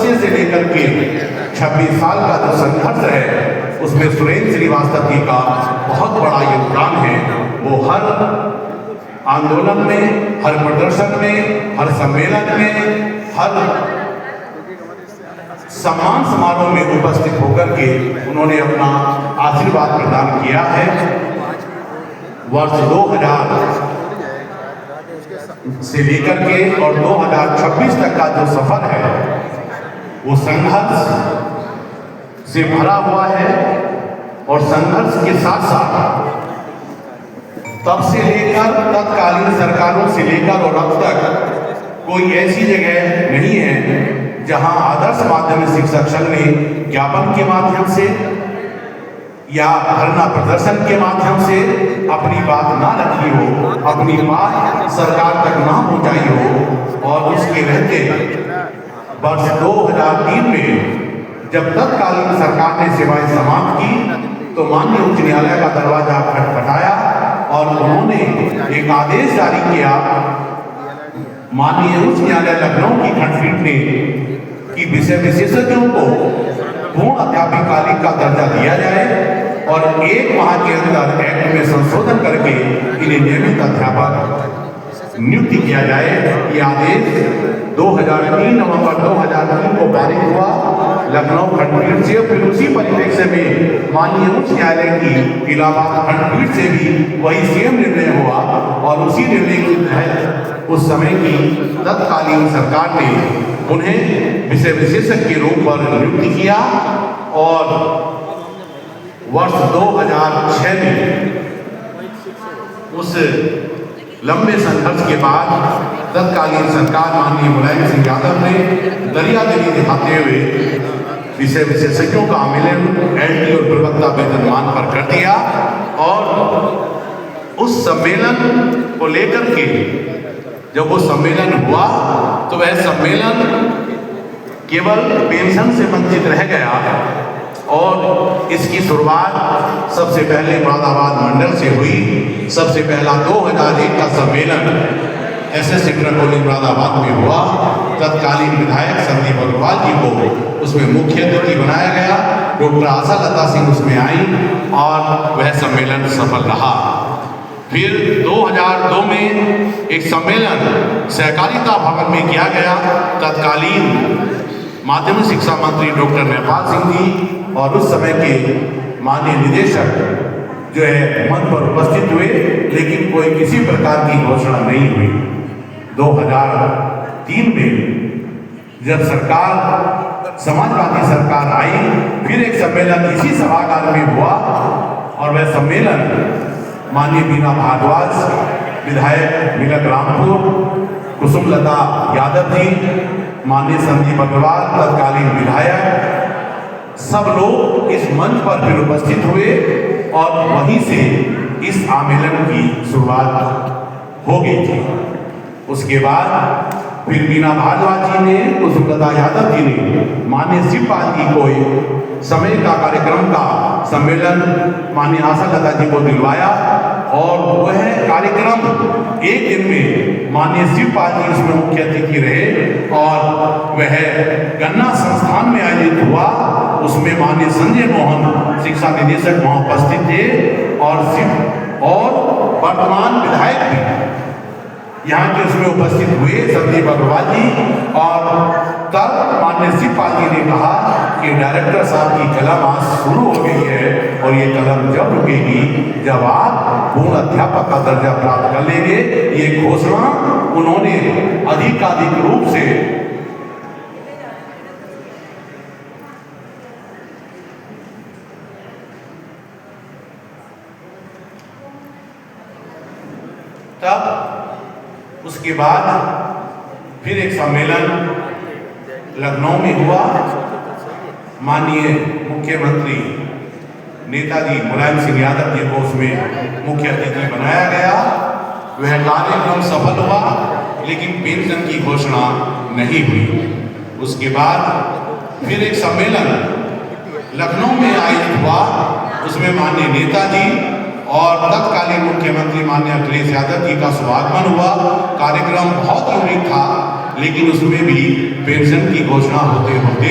सदस्य से लेकर के 26 साल का जो संघर्ष है उसमें सुरेंद्र श्रीवास्तव जी का बहुत बड़ा योगदान है। वो हर आंदोलन में, हर प्रदर्शन में, हर सम्मेलन में, हर सम्मान समारोह में उपस्थित होकर के उन्होंने अपना आशीर्वाद प्रदान किया है। वर्ष 2000 से लेकर के और 2026 तक का जो सफर है वो संघर्ष से भरा हुआ है और संघर्ष के साथ साथ तब से लेकर तत्कालीन सरकारों से लेकर और अब तक कोई ऐसी जगह नहीं है जहां आदर्श माध्यमिक शिक्षक संघ ने ज्ञापन के माध्यम से या धरना प्रदर्शन के माध्यम से अपनी बात ना रखी हो, अपनी बात सरकार तक ना पहुंचाई हो। और उसके रहते वर्ष 2003 में जब तत्कालीन सरकार ने सेवाएं समाप्त की तो माननीय उच्च न्यायालय का दरवाजा खटखटाया और उन्होंने एक आदेश जारी किया माननीय उच्च न्यायालय लखनऊ की खंडपीठ ने कि विषय विशेषज्ञों को पूर्ण अध्यापकालिक का दर्जा दिया जाए और 1 माह के अंदर एक्ट में संशोधन करके इन्हें नियमित अध्यापक नियुक्ति किया जाए। ये आदेश 2003 नवंबर 2003 को पारित हुआ लखनऊ खंडपीठ से। फिर उसी परिप्रेक्ष्य में माननीय उच्च न्यायालय की इलाहाबाद खंडपीठ से भी वही सेम निर्णय हुआ और उसी निर्णय के तहत उस समय की तत्कालीन सरकार ने उन्हें विषय विशेषज्ञ के रूप पर नियुक्ति किया और वर्ष 2006 में उस लंबे संघर्ष के बाद तत्कालीन सरकार माननीय मुलायम सिंह यादव ने दरियादिली दिखाते हुए विषय विशेषज्ञों का आंदोलन एलटी और प्रवक्ता वेतनमान पर कर दिया और उस सम्मेलन को लेकर के जब वो सम्मेलन हुआ तो वह सम्मेलन केवल पेंशन से वंचित रह गया और इसकी शुरुआत सबसे पहले मुरादाबाद मंडल से हुई। सबसे पहला 2001 का सम्मेलन SS इंटर कॉलेज मुरादाबाद में हुआ। तत्कालीन विधायक संदीप अग्रवाल जी को उसमें मुख्य अतिथि बनाया गया। डॉक्टर आशा लता सिंह उसमें आई और वह सम्मेलन सफल रहा। फिर 2002 में एक सम्मेलन सहकारिता भवन में किया गया। तत्कालीन माध्यमिक शिक्षा मंत्री डॉक्टर नेपाल सिंह जी और उस समय के माननीय निदेशक जो है मंच पर उपस्थित हुए, लेकिन कोई किसी प्रकार की घोषणा नहीं हुई। 2003 में जब सरकार समाजवादी सरकार आई फिर एक सम्मेलन इसी सभागार में हुआ और वह सम्मेलन माननीय बीना भारद्वाज विधायक मिलक रामपुर, कुसुमलता यादव जी, माननीय संदीप अग्रवाल तत्कालीन विधायक, सब लोग इस मंच पर फिर उपस्थित हुए और वहीं से इस आंदोलन की शुरुआत हो गई थी। उसके बाद फिर बीना भारद्वाज जी ने, कुसुमलता यादव जी ने माननीय शिवपाल जी को एक समय का कार्यक्रम का सम्मेलन माननीय आशा लता जी को दिलवाया और वह कार्यक्रम एक दिन में माननीय शिवपाल जी उसमें मुख्य अतिथि रहे और वह गन्ना संस्थान में आयोजित हुआ। उसमें माननीय संजय मोहन शिक्षा निदेशक वहां उपस्थित थे और वर्तमान विधायक भी यहाँ के उसमें उपस्थित हुए संदीप अग्रवाल जी। और तब माननीय शिवपाल जी ने कहा कि डायरेक्टर साहब की कलम आज शुरू हो गई है और ये कलम जब रुकेगी जब आप पूर्ण अध्यापक का दर्जा प्राप्त कर लेंगे। ये घोषणा उन्होंने अधिकाधिक रूप से तब उसके बाद फिर एक सम्मेलन लखनऊ में हुआ। माननीय मुख्यमंत्री नेताजी मुलायम सिंह यादव जी को उसमें मुख्य अतिथि बनाया गया। वह कार्यक्रम सफल हुआ लेकिन पेंशन की घोषणा नहीं हुई। उसके बाद फिर एक सम्मेलन लखनऊ में आयोजित हुआ। उसमें माननीय नेताजी और तत्कालीन मुख्यमंत्री माननीय अखिलेश यादव जी का स्वागत हुआ। कार्यक्रम बहुत यूनिक था लेकिन उसमें भी पेंशन की घोषणा होते होते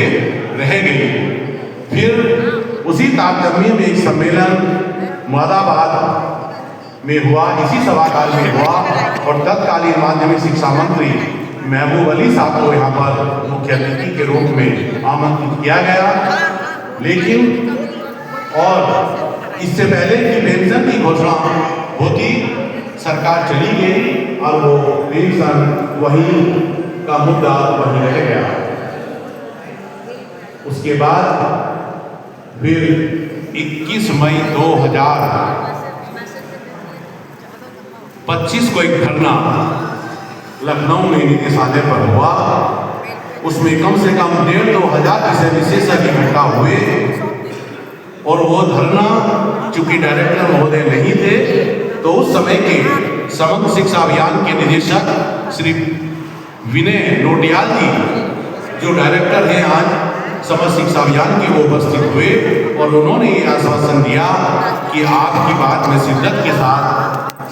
रह गई। फिर उसी तारतम्य में एक सम्मेलन मुरादाबाद में हुआ, इसी सभागार में हुआ और तत्कालीन माध्यमिक शिक्षा मंत्री महबूब अली साहब को यहाँ पर मुख्य अतिथि के रूप में आमंत्रित किया गया। लेकिन और इससे पहले कि पेंशन की घोषणा होती, सरकार चली गई और वो पेंशन वहीं का मुद्दा वहीं रह गया। उसके बाद फिर 21 मई 2025 को एक धरना लखनऊ में निदेशालय पर हुआ। उसमें कम से कम 1,500-2 हजार विषय विशेषज्ञ इकट्ठा हुए और वो धरना, चूंकि डायरेक्टर महोदय नहीं थे, तो उस समय के समग्र शिक्षा अभियान के निदेशक श्री विनय नोटियाल जी, जो डायरेक्टर हैं आज समग्र शिक्षा अभियान के, वो उपस्थित हुए और उन्होंने ये आश्वासन दिया कि आपकी बात मैं शिद्दत के साथ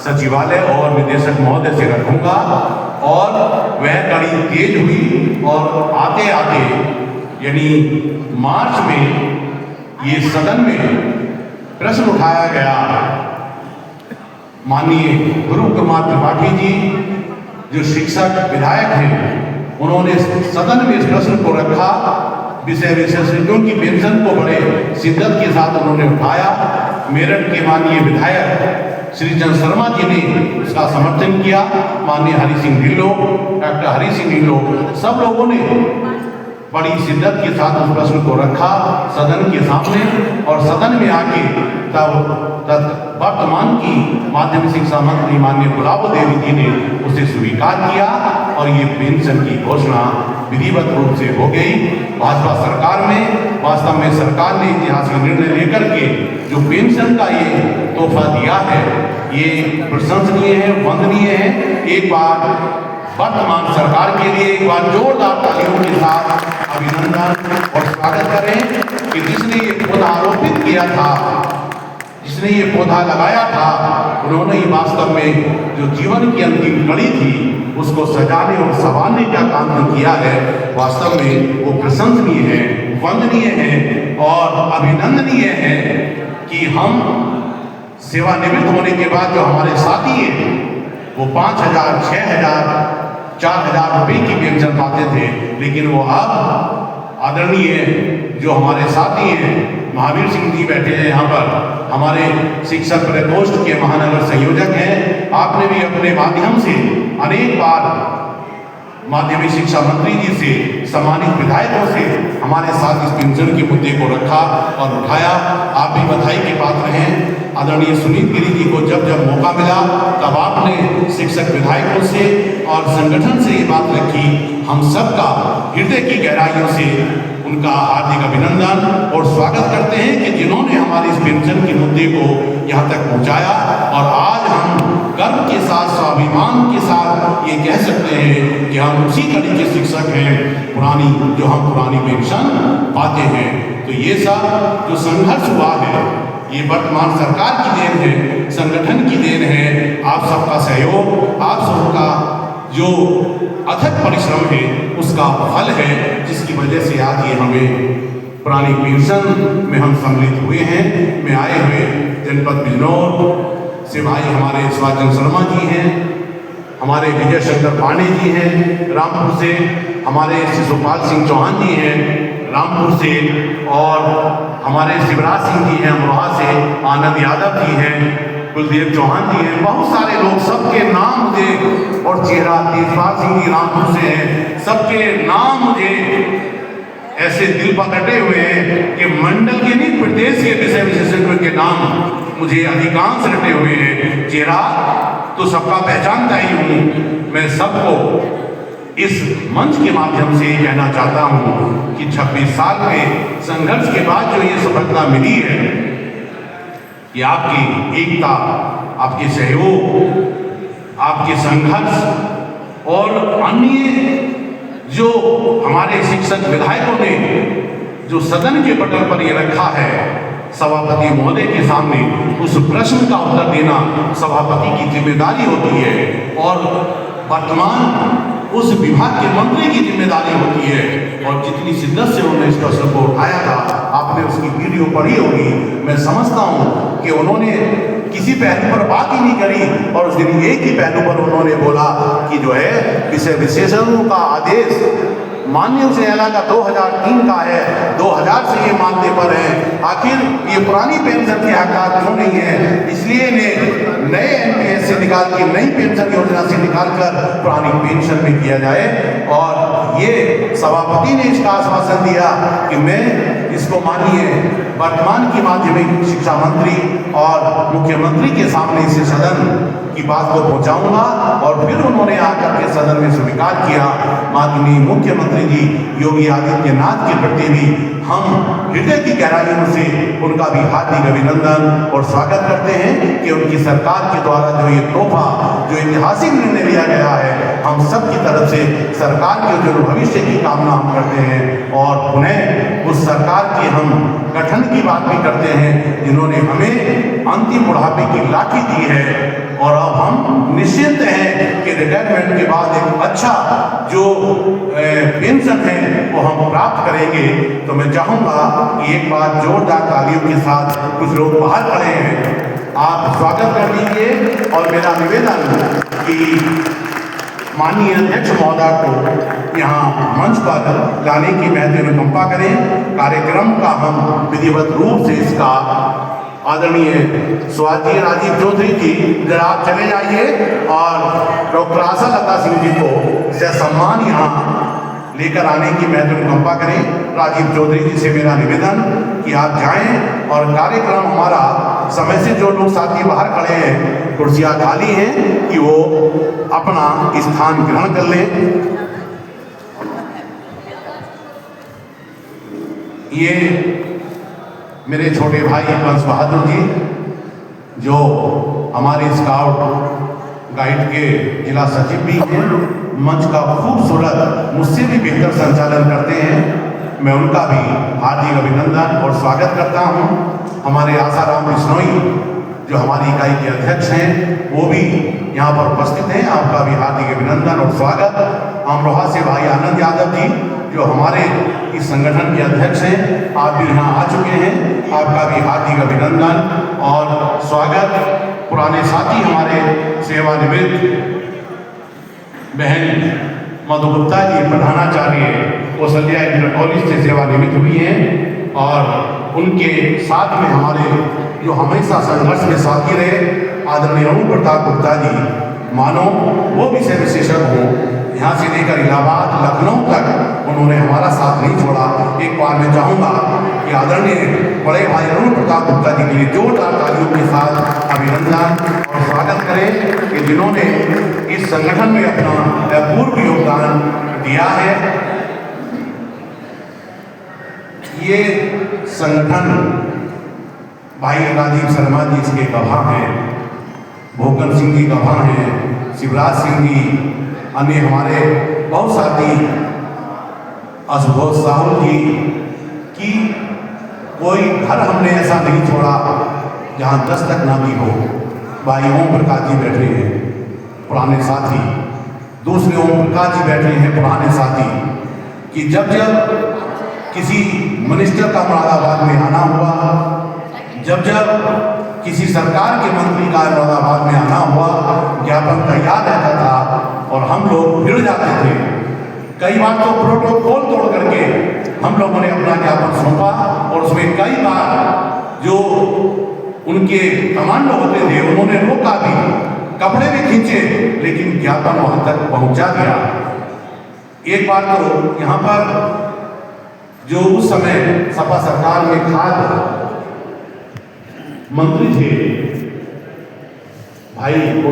सचिवालय और निदेशक महोदय से रखूंगा। और वह कड़ी तेज हुई और आते आते यानी मार्च में ये सदन में प्रश्न उठाया गया। माननीय गुरु कुमार त्रिपाठी जी जो शिक्षक विधायक हैं, उन्होंने सदन में इस प्रश्न को रखा। विषय विशेषज्ञों की पेंशन को बड़े शिद्दत के साथ उन्होंने उठाया। मेरठ के माननीय विधायक श्री चंद्र शर्मा जी ने उसका समर्थन किया। माननीय हरि सिंह ढिल्लो, डॉक्टर हरि सिंह ढिल्लो, सब लोगों ने बड़ी शिद्दत के साथ उस प्रश्न को रखा सदन के सामने। और सदन में आके तब वर्तमान की माध्यमिक शिक्षा मंत्री माननीय गुलाबो देवी जी ने उसे स्वीकार किया और ये पेंशन की घोषणा विधिवत रूप से हो गई। भाजपा सरकार में वास्तव में सरकार ने ऐतिहासिक निर्णय लेकर के जो पेंशन का ये तोहफा दिया है, ये प्रशंसनीय है, वंदनीय है। एक बार वर्तमान सरकार के लिए एक बार जोरदार तालियों के साथ अभिनंदन और स्वागत करें कि जिसने ये पौधा आरोपित किया था, जिसने ये पौधा लगाया था, उन्होंने ही वास्तव में जो जीवन की अंतिम कड़ी थी उसको सजाने और संवारने का काम जो किया है, वास्तव में वो प्रशंसनीय है, वंदनीय है और अभिनंदनीय है कि हम सेवानिवृत्त होने के बाद जो हमारे साथी हैं वो 5,000, 6,000, 4,000 रुपये की पेंशन पाते थे, लेकिन वो अब आदरणीय जो हमारे साथी हैं महावीर सिंह जी बैठे हैं यहाँ पर, हमारे शिक्षक प्रकोष्ठ के महानगर संयोजक हैं। आपने भी अपने माध्यम से अनेक बार माध्यमिक शिक्षा मंत्री जी से, सम्मानित विधायकों से हमारे साथ इस पेंशन के मुद्दे को रखा और उठाया। आप भी बधाई के पात्र हैं। आदरणीय सुनील गिरी जी को जब जब मौका मिला तब आपने शिक्षक विधायकों से और संगठन से ये बात रखी। हम सबका हृदय की गहराइयों से उनका हार्दिक अभिनंदन और स्वागत करते हैं कि जिन्होंने हमारे इस पेंशन के मुद्दे को यहाँ तक पहुँचाया। और आज हम गर्व के साथ, स्वाभिमान के साथ ये कह सकते हैं कि हम उसी कड़ी के शिक्षक हैं पुरानी, जो हम पुरानी पेंशन पाते हैं। तो ये सब जो संघर्ष हुआ है ये वर्तमान सरकार की देन है, संगठन की देन है, आप सबका सहयोग, आप सबका जो अथक परिश्रम है उसका फल है, जिसकी वजह से आज ये हमें पुरानी पेंशन में हम सम्मिलित हुए हैं। में आए हुए जनपद बिजनौर से भाई हमारे सुभाष शर्मा जी हैं, हमारे विजय शंकर पांडे जी हैं रामपुर से, हमारे शिशुपाल सिंह चौहान जी हैं रामपुर से, और हमारे शिवराज सिंह जी हैं अमरोहा से, आनंद यादव जी हैं, कुलदीप चौहान जी हैं, बहुत सारे लोग, सबके नाम मुझे, और चेहरा तेजपाल सिंह जी रामपुर से हैं, सबके नाम मुझे ऐसे दिल पर कटे हुए हैं कि मंडल के नहीं प्रदेश के विषय विशेषज्ञों के नाम मुझे अधिकांश रटे हुए हैं। चेहरा तो सबका पहचानता ही हूँ। मैं सबको इस मंच के माध्यम से कहना चाहता हूँ कि 26 साल के संघर्ष के बाद जो ये सफलता मिली है, कि आपकी एकता, आपके सहयोग, आपके संघर्ष और अन्य जो हमारे शिक्षक विधायकों ने जो सदन के पटल पर ये रखा है सभापति महोदय के सामने, उस प्रश्न का उत्तर देना सभापति की जिम्मेदारी होती है। और वर्तमान उस विभाग के मंत्री की जिम्मेदारी होती है। और जितनी शिद्दत से उन्होंने इस प्रश्न को उठाया था, आपने उसकी वीडियो पढ़ी होगी। मैं समझता हूँ कि उन्होंने किसी पहलू पर बात ही नहीं करी और उस दिन एक ही पहलू पर उन्होंने बोला कि जो है विषय विशेषज्ञों का आदेश माननीय उच्च न्यायालय का 2003 का है, 2000 से ये मानने पर है। आखिर ये पुरानी पेंशन के हकदार क्यों नहीं है? इसलिए इन्हें नए एनपीएस से निकाल के नई पेंशन योजना से निकालकर पुरानी पेंशन में किया जाए। और ये सभापति ने इसका आश्वासन दिया कि मैं इसको माननीय वर्तमान की माध्यमिक शिक्षा मंत्री और मुख्यमंत्री के सामने इसे सदन की बात को पहुंचाऊंगा। और फिर उन्होंने आकर के सदन में स्वीकार किया। माननीय मुख्यमंत्री जी योगी आदित्यनाथ के प्रति भी हम हृदय की गहराइयों से उनका भी हार्दिक अभिनंदन और स्वागत करते हैं कि उनकी सरकार के द्वारा जो ये तोहफा, जो ऐतिहासिक निर्णय लिया गया है, हम सब की तरफ से सरकार के जो भविष्य की कामना हम करते हैं। और पुनः उस सरकार की हम गठन की बात भी करते हैं जिन्होंने हमें अंतिम बुढ़ापे की लाठी दी है। और अब हम निश्चिंत हैं कि रिटायरमेंट के बाद एक अच्छा जो पेंशन है वो हम प्राप्त करेंगे। तो मैं चाहूँगा कि एक बार जोरदार तालियों के साथ कुछ लोग बाहर खड़े हैं, आप स्वागत कर लीजिए। और मेरा निवेदन कि माननीय अध्यक्ष महोदय को यहाँ मंच पर लाने की महत्व अनुकंपा करें। कार्यक्रम का हम विधिवत रूप से इसका आदरणीय स्वाति राजीव चौधरी जी जरा आप चले जाइए और डॉक्टर आशा लता सिंह जी को सम्मान यहाँ लेकर आने की महत्व अनुकंपा करें। राजीव चौधरी जी से मेरा निवेदन कि आप जाएं और कार्यक्रम हमारा समय से जो लोग साथी बाहर खड़े हैं, कुर्सियां खाली हैं, कि वो अपना स्थान ग्रहण कर लें। ये मेरे छोटे भाई हंस बहादुर जी जो हमारे स्काउट गाइड के जिला सचिव भी हैं, मंच का खूबसूरत मुझसे भी बेहतर संचालन करते हैं, मैं उनका भी हार्दिक अभिनंदन और स्वागत करता हूं। हमारे आसाराम बिश्नोई जो हमारी इकाई के अध्यक्ष हैं वो भी यहाँ पर उपस्थित हैं, आपका भी हार्दिक अभिनंदन और स्वागत। अमरोहा से भाई आनंद यादव जी जो हमारे इस संगठन के अध्यक्ष हैं, आप भी यहाँ आ चुके हैं, आपका भी हार्दिक अभिनंदन और स्वागत। पुराने साथी हमारे सेवानिवृत्त बहन मधु गुप्ता जी प्रधानाचार्य कौशल्या इंटर कॉलेज से सेवानिवृत्त हुई हैं और उनके साथ में हमारे जो हमेशा संघर्ष में साथी रहे आदरणीय अरुण प्रताप गुप्ता जी, मानो वो विषय विशेषज्ञ हो, यहाँ से लेकर इलाहाबाद लखनऊ तक उन्होंने हमारा साथ नहीं छोड़ा। एक बार मैं चाहूँगा कि आदरणीय बड़े भाई अरुण प्रताप गुप्ता जी के लिए जोरदार तालियों के साथ अभिनंदन और स्वागत करें कि जिन्होंने इस संगठन में अपना पूर्ण योगदान दिया है। ये संगठन भाई राजीव शर्मा जी इसके गवाह हैं, भोकन सिंह जी गवाह हैं, शिवराज सिंह जी, अन्य हमारे बहुत साथी, असुभोज साहू जी की कोई घर हमने ऐसा नहीं छोड़ा जहाँ दस्तक ना दी हो। भाई ओम प्रकाश जी बैठे हैं पुराने साथी, दूसरे ओम प्रकाश जी बैठे हैं पुराने साथी, कि जब जब किसी मिनिस्टर का मुरादाबाद में आना हुआ, जब जब किसी सरकार के मंत्री का मुरादाबाद में आना हुआ, ज्ञापन तैयार रहता था और हम लोग भिड़ जाते थे। कई बार तो प्रोटोकॉल तोड़ करके हम लोगों ने अपना ज्ञापन सौंपा और उसमें कई बार जो उनके कमांडो होते थे उन्होंने रोका भी, कपड़े भी खींचे, लेकिन ज्ञापन वहां तक पहुंचा दिया। एक बार तो यहाँ पर जो उस समय सपा सरकार में खाद्य मंत्री थे भाई